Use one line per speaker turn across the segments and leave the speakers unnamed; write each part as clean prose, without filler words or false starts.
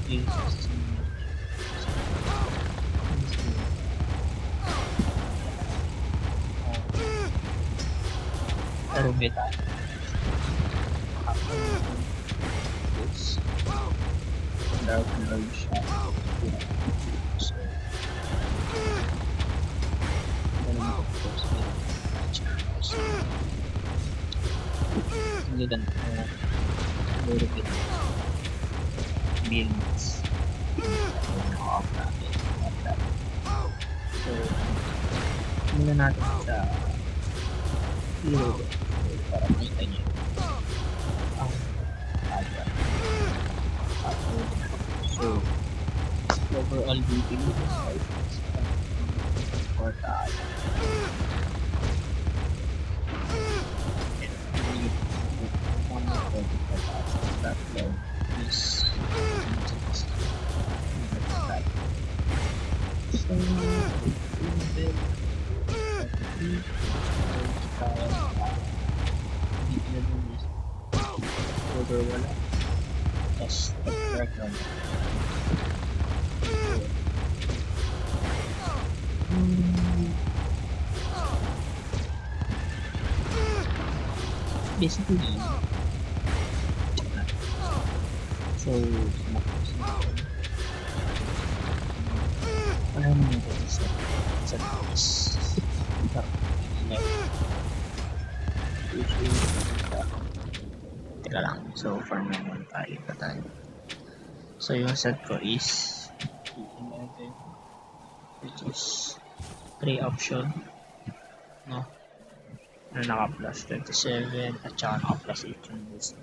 is Ermitan. This dark lord siya. So, ganun of course may channels. Hindi ganito na little bit builds. Naka-off natin. So, muna natin sa hero para makita niyo ang aga. So, overall beauty is for tayo. That level is so over wala tas correct naman. Basically so ano naman ito sa taas teka lang, so for naman tayo pa tayo. So yung set ko is 11 which is 3 option, no? Na naka plus 27 at saka naka plus 8 yung boost.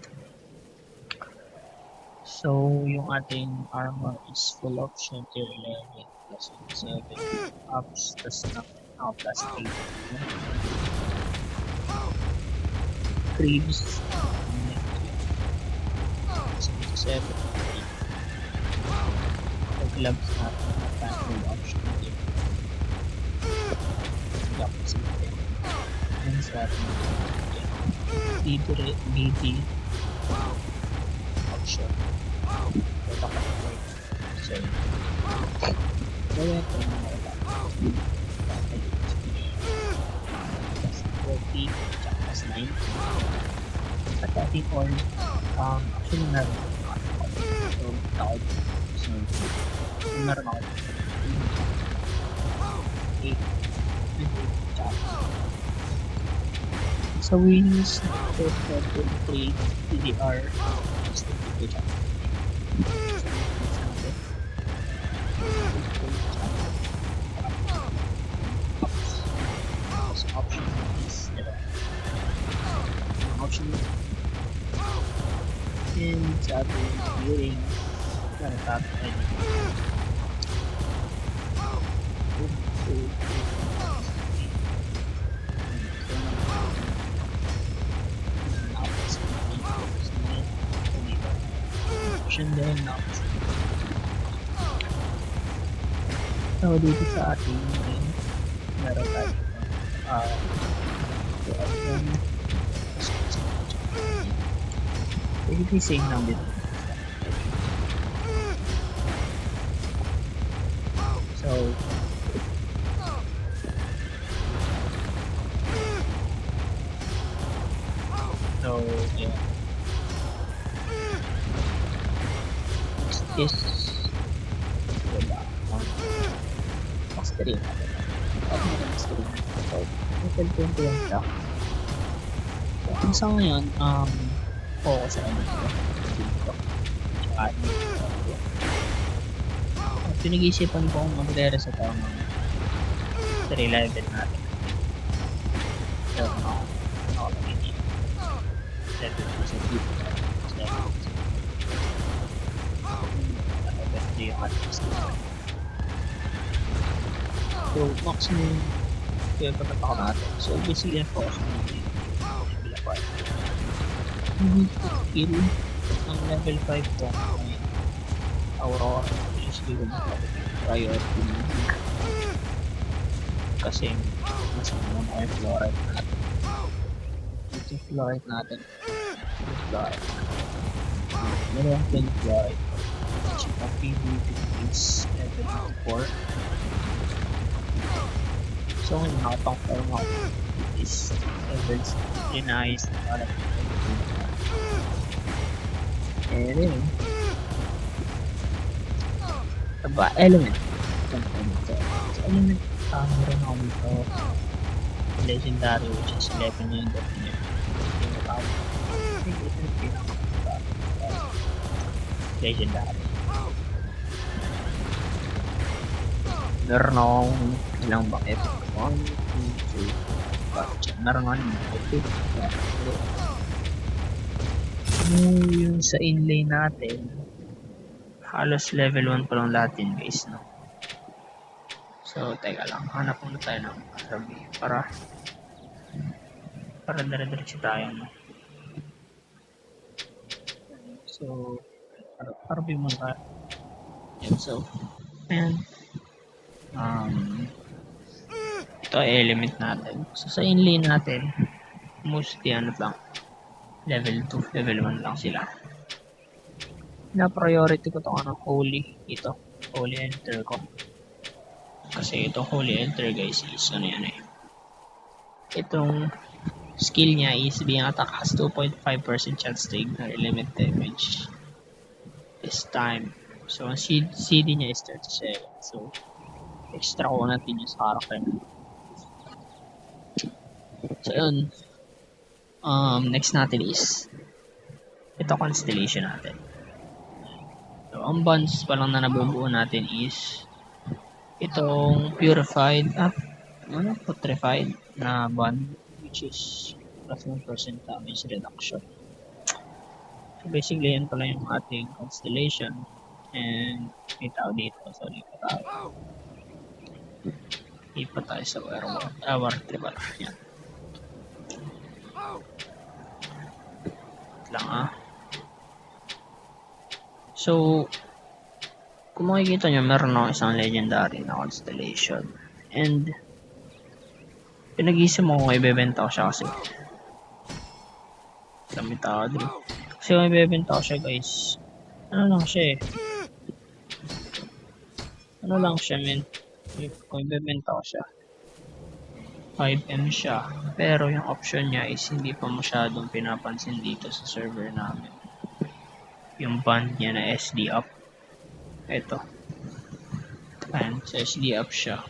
So yung ating armor is full option tier 11 plus 27 ups tas naka plus 8, no? Creeps 27 gloves natin na full option din. Tapos and sa ating BD option wala ka so wala ito na wala plus 40 tsaka plus 9 at ating all actually meron so tawag so meron ako 8 so we use 4.3 PDR option is option and sa ating viewing na top and option din na so dito sa ating meron tayo basically same lang din so yeah is wala mastery natin mastery so level 20 lang siya so sa ngayon focus sa ano dito tsaka pinag-iisipan ko kung magre-reset ako ng mastery level natin so nakalagay niya level 2 sa dito yung ating station. So, maximum yung pagkatako natin. So, basically, focus natin yung level 5. Hindi ko skill ang level 5 ko ay Aurora. Usually, kung priority natin. Kasi, mas naman ay fluorite natin. Ito fluorite natin. Fluorite. Meron yung fluorite. Check up dito is level 4. So ngayon nakapang-form ako is level 6 inayos na para rin aba element so element meron ako dito legendary which is 11 na yung document legendary meron akong ilang bakit 1, 2, 3 meron akong yung sa inlay natin halos level 1 pa lang lahat yun guys, no? So teka lang, hanap muna tayo ng RB para dire-diretso tayo, no? So RB muna tayo. And so ayan, ito ay element natin. So sa inlay natin mostly ano lang, level 2, level 1 lang sila. Na priority ko itong holy, ito holy enter ko kasi itong holy enter guys is ano yan itong skill niya is being attack has 2.5% chance to ignore element damage this time. So ang CD niya is 37, so extra ko natin yung sa character. So yun, next natin is ito constellation natin. So ang bonds pa lang na nabubuo natin is itong purified putrefied na bond which is plus 1% damage reduction. So basically yan pala yung ating constellation and may tao dito, so lipat tayo sa war tribal. Yan lang so kung makikita nyo meron ako isang legendary na constellation and pinag-isip mo kung ibebenta ko siya kasi dami tao din kasi kung ibebenta ko siya guys ano lang siya men kung ibebenta ko siya 5M siya pero yung option niya is hindi pa masyadong pinapansin dito sa server namin yung band niya na SD up ito ayan sa SD up siya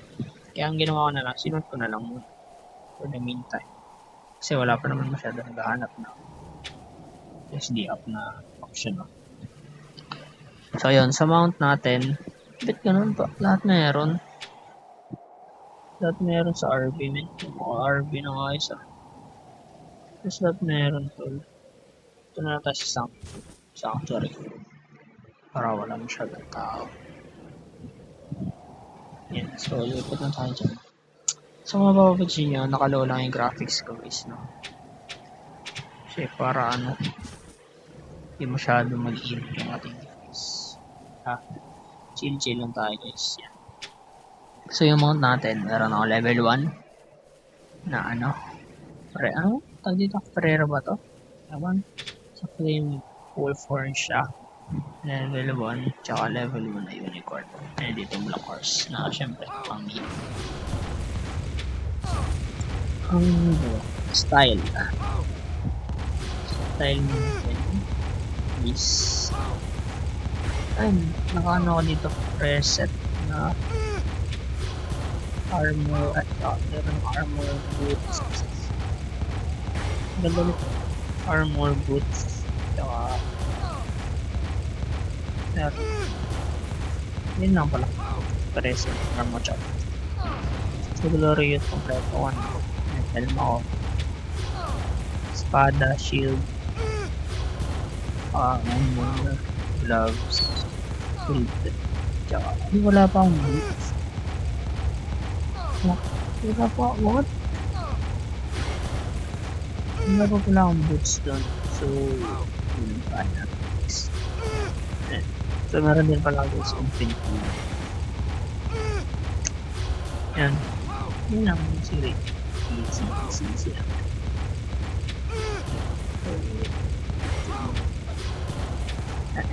kaya ang ginawa ko na lang sinunod ko na lang muna for the meantime kasi wala pa naman masyadong naghahanap na SD up na option so yun sa mount natin bit ganun pa lahat meron sa RB men RB na nga isa tapos lahat meron tol ito na tayo sa sanctuary para wala masyadong tao yan so lipot na tayo dyan so mapapapansin nyo nakalow lang yung graphics ko guys no kasi para hindi masyadong mag-init yung ating device chill lang tayo guys yan. So yung mount natin meron ako level 1 na tag dito Ferrero ba to? Ewan sa flame full form siya level 1 tsaka level 1 na unicorn and dito black horse na syempre pang meat ang style natin is nakaano ko dito preset na armor at meron armor boots ganda nito armor boots tsaka yun lang pala preset armor chop so glorious kompleto helm espada shield armor gloves shield tsaka wala pa akong boots wala pa what? Wala pa pala akong boots doon so yun pa na so meron din pala guys infinity yan yun lang si Ray easy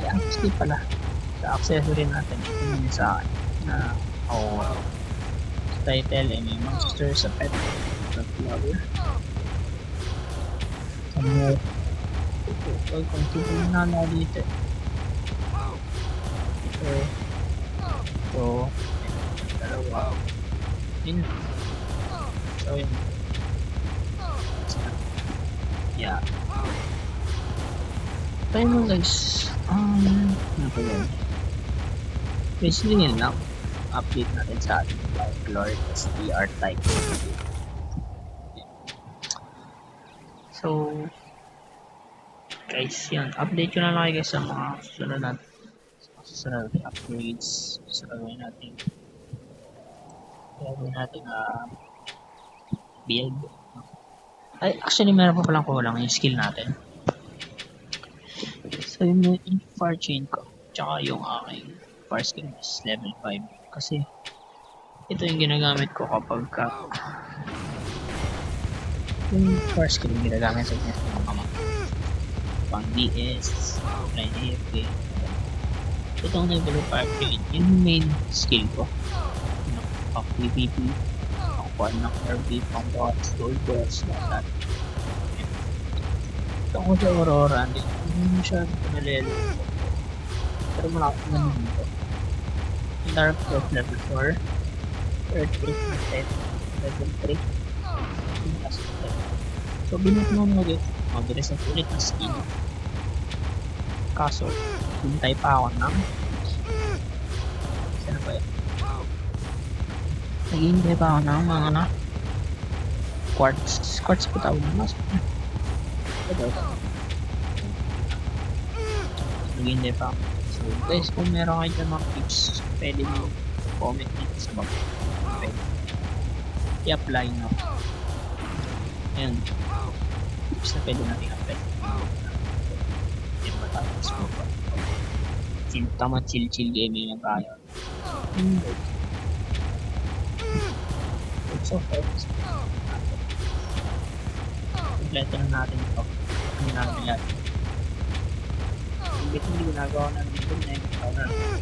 actually pala Sa accessory natin, ito naman sa akin na sa title ay may monster sa pet, sa flower, sa mo. Well, kung titignan na dito, ito, dalawa, yun. So, yun. Yeah. Tayo mo guys, ano pa yun? Basically yun lang, update natin sa ating Lord SDR type. So, guys, yun, update ko na lang guys sa mga susunod natin upgrades sa gagawin natin build. Ay, actually meron pa palang kulang yung skill natin. So yung far chain ko tsaka yung aking far skill is level 5 kasi ito yung ginagamit ko kapag yung far skill yung ginagamit sa mga pang DS, line AFK. Itong level 5 chain yung main skill ko, pang PvP, pang quad ng RP, pang boss, gold boss, lahat. Ito ko sa Aurora, hindi siya nalelo ko. Pero malaki naman dito. Dark Cloud level 4, Earthquake na set, level 3, so binit mo mag-reset ulit ng skin. Kaso, hintay pa ako ng saan ba yun? Naghihintay pa ako ng mga quartz po tawag na mas naghihintay pa ako. So guys, kung meron kayo dyan mga tips, pwede mo comment dito sa baba, pwede i-apply na. Ayan, tips na pwede natin apply. Hindi matapos mo pa. Tama chill gaming lang tayo. So far, kompleto na natin ito. Hindi natin lahat. Ang bit hindi ginagawa na dito na yung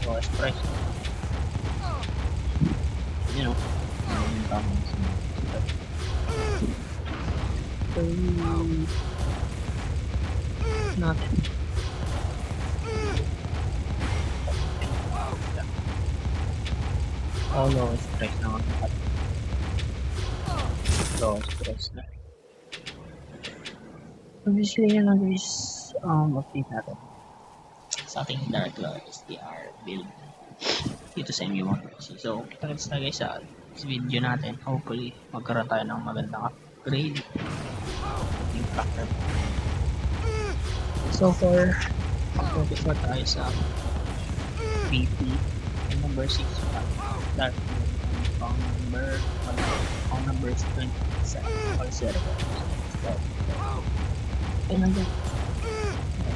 cost price. You know, yung tamang so natin. Oh, lowest price na ako. Lowest price na. So basically yun lang guys, update natin sa ating Dark Cloud SDR build dito sa MU1. So kita na guys sa video natin. Hopefully magkaroon tayo ng magandang upgrade yung factor. So far focus na tayo sa BP number 6 Dark number 27 all server. Kaya nandun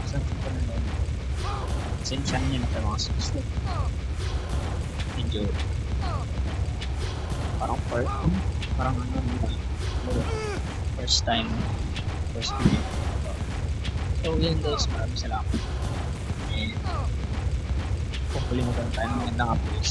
saan ko na lang sensyan nyo na tayo mga susunod medyo parang first video. So yun guys, maraming salamat and hopefully magkaroon tayo ng magandang upgrade